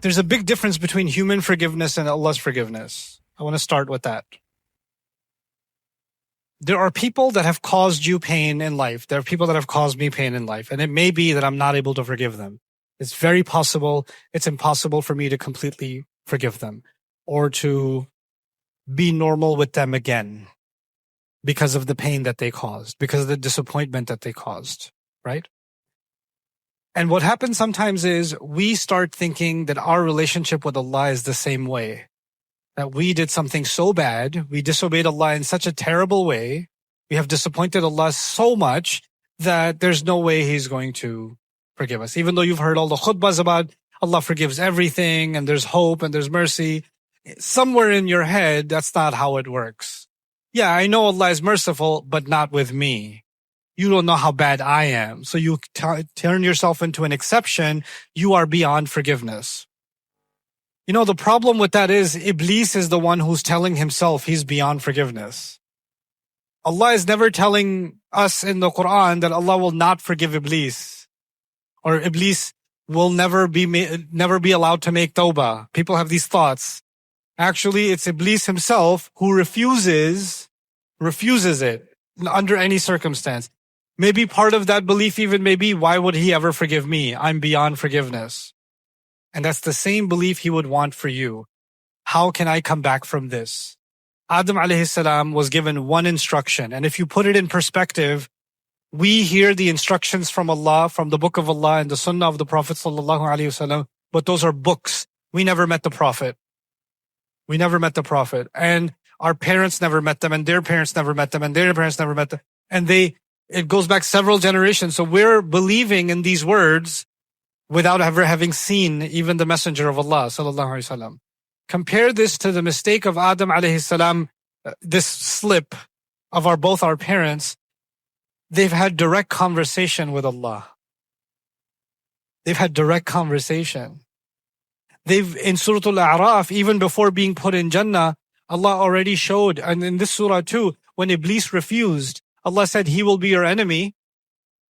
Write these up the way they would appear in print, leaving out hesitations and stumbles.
There's a big difference between human forgiveness and Allah's forgiveness. I want to start with that. There are people that have caused you pain in life. There are people that have caused me pain in life. And it may be that I'm not able to forgive them. It's very possible. It's impossible for me to completely forgive them or to be normal with them again because of the pain that they caused, because of the disappointment that they caused, right? And what happens sometimes is we start thinking that our relationship with Allah is the same way. That we did something so bad, we disobeyed Allah in such a terrible way, we have disappointed Allah so much that there's no way He's going to forgive us. Even though you've heard all the khutbahs about Allah forgives everything and there's hope and there's mercy, somewhere in your head, that's not how it works. Yeah, I know Allah is merciful, but not with me. You don't know how bad I am. So you turn yourself into an exception. You are beyond forgiveness. You know, the problem with that is Iblis is the one who's telling himself he's beyond forgiveness. Allah is never telling us in the Quran that Allah will not forgive Iblis. Or Iblis will never be allowed to make Tawbah. People have these thoughts. Actually, it's Iblis himself who refuses it under any circumstance. Maybe part of that belief even may be, why would he ever forgive me? I'm beyond forgiveness. And that's the same belief he would want for you. How can I come back from this? Adam alayhi salam was given one instruction. And if you put it in perspective, we hear the instructions from Allah, from the book of Allah and the sunnah of the Prophet sallallahu alaihi wasallam, but those are books. We never met the Prophet. We never met the Prophet. And our parents never met them, and their parents never met them, and their parents never met them. And it goes back several generations. So we're believing in these words without ever having seen even the Messenger of Allah sallallahu alaihi wasallam. Compare this to the mistake of Adam alayhi salam, this slip of both our parents. They've had direct conversation with Allah. They've had direct conversation. In Surah Al-A'raf, even before being put in Jannah, Allah already showed, and in this surah too, when Iblis refused, Allah said he will be your enemy.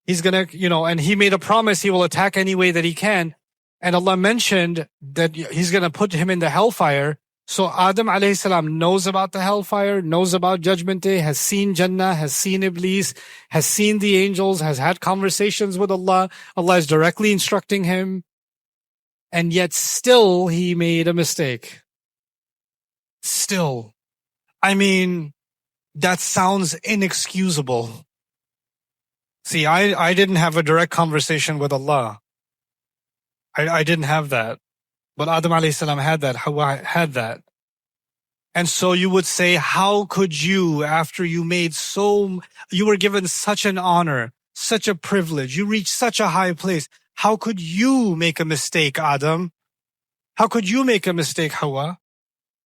He's gonna, and he made a promise he will attack any way that he can. And Allah mentioned that He's gonna put him in the hellfire. So Adam alayhi salam knows about the hellfire, knows about Judgment Day, has seen Jannah, has seen Iblis, has seen the angels, has had conversations with Allah. Allah is directly instructing him. And yet still he made a mistake. Still. I mean, that sounds inexcusable. See, I didn't have a direct conversation with Allah. I didn't have that. But Adam alayhi salam had that. Hawa had that. And so you would say, how could you, after you were given such an honor, such a privilege, you reached such a high place, how could you make a mistake, Adam? How could you make a mistake, Hawa?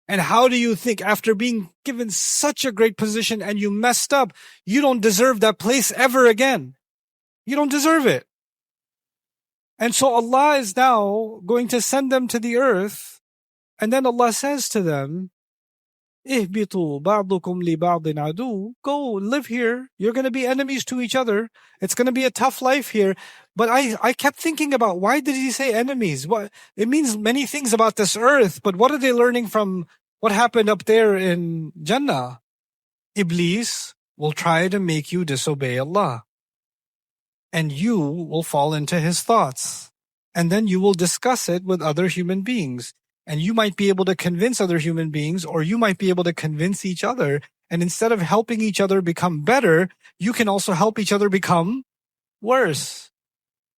And how do you think, after being given such a great position and you messed up, you don't deserve that place ever again? You don't deserve it. And so Allah is now going to send them to the earth. And then Allah says to them, اهبطوا بعضكم لبعض عدو. Go live here. You're going to be enemies to each other. It's going to be a tough life here. But I kept thinking about, why did He say enemies? It means many things about this earth, but what are they learning from what happened up there in Jannah? Iblis will try to make you disobey Allah. And you will fall into his thoughts. And then you will discuss it with other human beings. And you might be able to convince other human beings, or you might be able to convince each other. And instead of helping each other become better, you can also help each other become worse.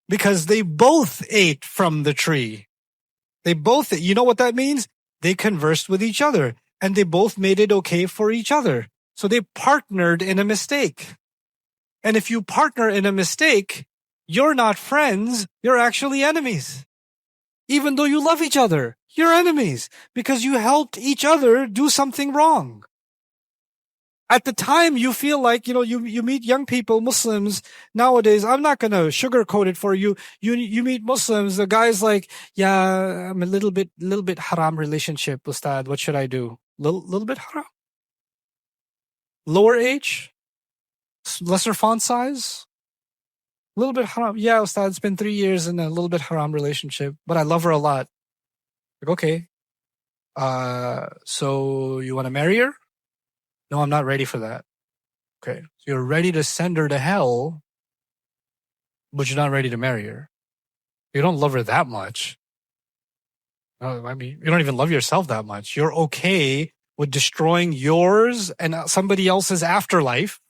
Because they both ate from the tree. You know what that means? They conversed with each other. And they both made it okay for each other. So they partnered in a mistake. And if you partner in a mistake, you're not friends, you're actually enemies. Even though you love each other, you're enemies because you helped each other do something wrong. At the time, you feel like, you meet young people, Muslims nowadays. I'm not going to sugarcoat it for you. You meet Muslims, the guy's like, yeah, I'm a little bit haram relationship, Ustad. What should I do? Little bit haram? Lower age? Lesser font size? A little bit haram. Yeah, Ustad, it's been 3 years in a little bit haram relationship, but I love her a lot. Like, okay, so you want to marry her? No, I'm not ready for that. Okay, so you're ready to send her to hell, but you're not ready to marry her. You don't love her that much. I mean, you don't even love yourself that much. You're okay with destroying yours and somebody else's afterlife,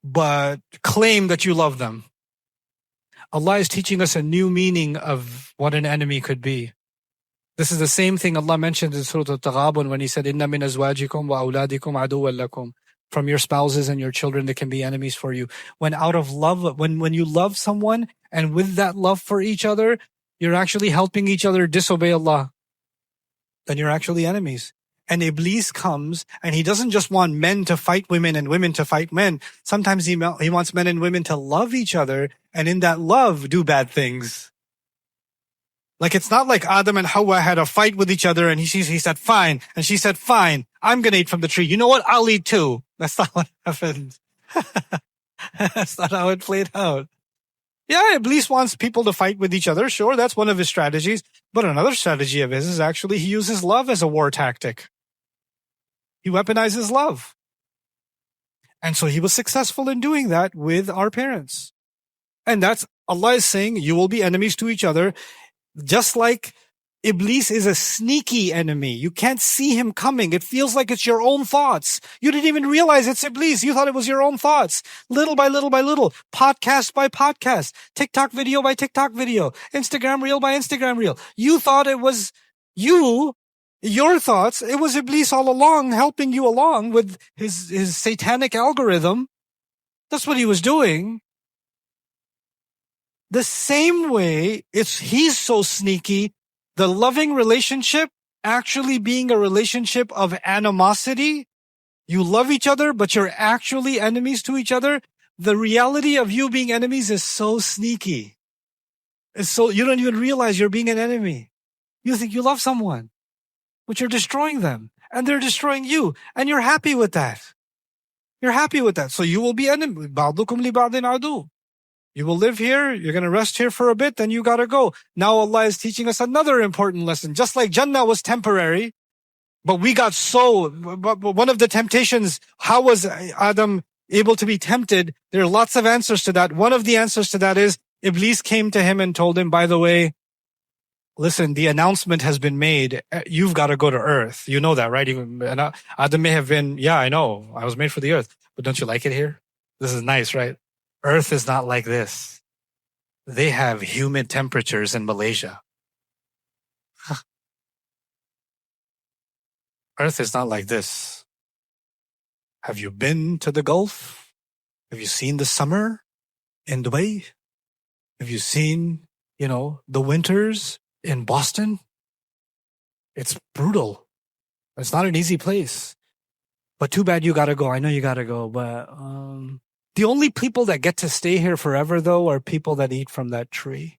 but claim that you love them. Allah is teaching us a new meaning of what an enemy could be. This is the same thing Allah mentioned in Surah Al-Taghabun when He said, "Inna min azwajikum wa awladikum aduwwan lakum." From your spouses and your children, they can be enemies for you. When out of love, when you love someone, and with that love for each other, you're actually helping each other disobey Allah, then you're actually enemies. And Iblis comes, and he doesn't just want men to fight women and women to fight men. Sometimes he wants men and women to love each other, and in that love, do bad things. Like, it's not like Adam and Hawa had a fight with each other and he said, fine. And she said, fine, I'm going to eat from the tree. You know what? I'll eat too. That's not what happened. That's not how it played out. Yeah, Iblis wants people to fight with each other. Sure, that's one of his strategies. But another strategy of his is actually he uses love as a war tactic. He weaponizes love. And so he was successful in doing that with our parents. And that's, Allah is saying, you will be enemies to each other. Just like Iblis is a sneaky enemy. You can't see him coming. It feels like it's your own thoughts. You didn't even realize it's Iblis. You thought it was your own thoughts. Little by little by little. Podcast by podcast. TikTok video by TikTok video. Instagram reel by Instagram reel. You thought it was you, your thoughts. It was Iblis all along, helping you along with his satanic algorithm. That's what he was doing. The same way, he's so sneaky, the loving relationship actually being a relationship of animosity. You love each other, but you're actually enemies to each other. The reality of you being enemies is so sneaky. It's so, you don't even realize you're being an enemy. You think you love someone, but you're destroying them, and they're destroying you, and you're happy with that. You're happy with that. So you will be enemy. بَعْضُكُمْ لِبَعْضٍ عَدُوٌّ. You will live here, you're going to rest here for a bit, then you got to go. Now Allah is teaching us another important lesson. Just like Jannah was temporary, but one of the temptations, how was Adam able to be tempted? There are lots of answers to that. One of the answers to that is Iblis came to him and told him, by the way, listen, the announcement has been made. You've got to go to earth. You know that, right? Adam may have been, yeah, I know. I was made for the earth. But don't you like it here? This is nice, right? Earth is not like this. They have humid temperatures in Malaysia. Earth is not like this. Have you been to the Gulf? Have you seen the summer in Dubai? Have you seen, the winters in Boston? It's brutal. It's not an easy place. But too bad you gotta go. I know you gotta go, but the only people that get to stay here forever, though, are people that eat from that tree.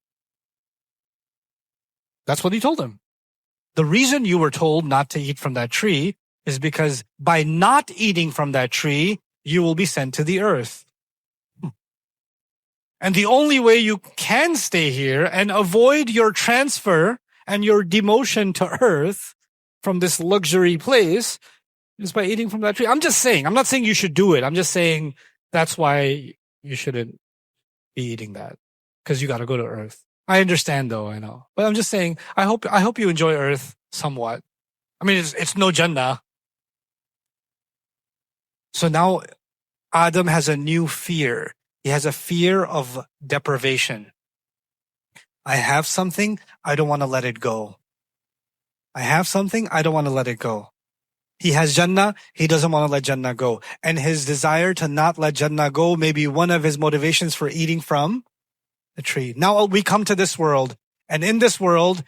That's what he told him. The reason you were told not to eat from that tree is because by not eating from that tree, you will be sent to the earth. And the only way you can stay here and avoid your transfer and your demotion to earth from this luxury place is by eating from that tree. I'm just saying, I'm not saying you should do it. I'm just saying that's why you shouldn't be eating that, because you got to go to earth. I understand, though, I know. But I'm just saying, I hope you enjoy earth somewhat. I mean, it's no Jannah. So now Adam has a new fear. He has a fear of deprivation. I have something, I don't want to let it go. I have something, I don't want to let it go. He has Jannah, he doesn't want to let Jannah go. And his desire to not let Jannah go may be one of his motivations for eating from the tree. Now we come to this world, and in this world,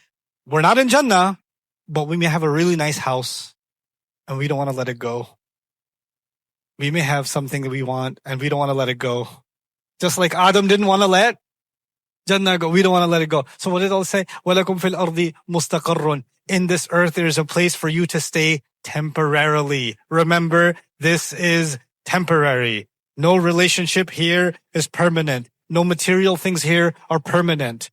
we're not in Jannah, but we may have a really nice house, and we don't want to let it go. We may have something that we want, and we don't want to let it go. Just like Adam didn't want to let Jannah go, we don't want to let it go. So what did Allah say? وَلَكُمْ فِي الْأَرْضِ مُسْتَقَرٌ. In this earth, there is a place for you to stay temporarily. Remember, this is temporary. No relationship here is permanent. No material things here are permanent.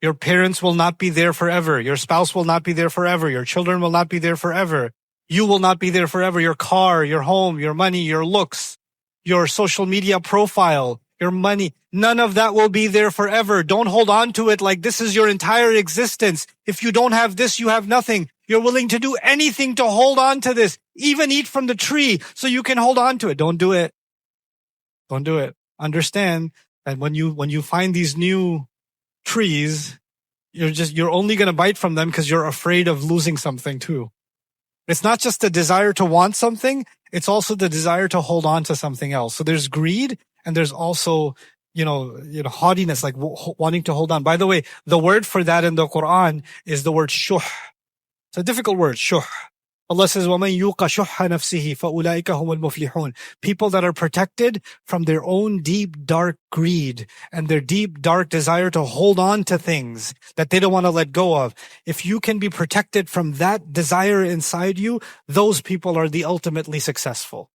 Your parents will not be there forever. Your spouse will not be there forever. Your children will not be there forever. You will not be there forever. Your car, your home, your money, your looks, your social media profile, your money, none of that will be there forever. Don't hold on to it like this is your entire existence. If you don't have this, you have nothing. You're willing to do anything to hold on to this, even eat from the tree so you can hold on to it. Don't do it. Don't do it. Understand that when you find these new trees, you're only going to bite from them because you're afraid of losing something too. It's not just the desire to want something, it's also the desire to hold on to something else. So there's greed and there's also, haughtiness, like wanting to hold on. By the way, the word for that in the Quran is the word shuh. It's a difficult word, shuh. Allah says, وَمَنْ يُوقَ شُحَّ نَفْسِهِ فَأُولَٰئِكَ هُمُ الْمُفْلِحُونَ. People that are protected from their own deep, dark greed and their deep, dark desire to hold on to things that they don't want to let go of. If you can be protected from that desire inside you, those people are the ultimately successful.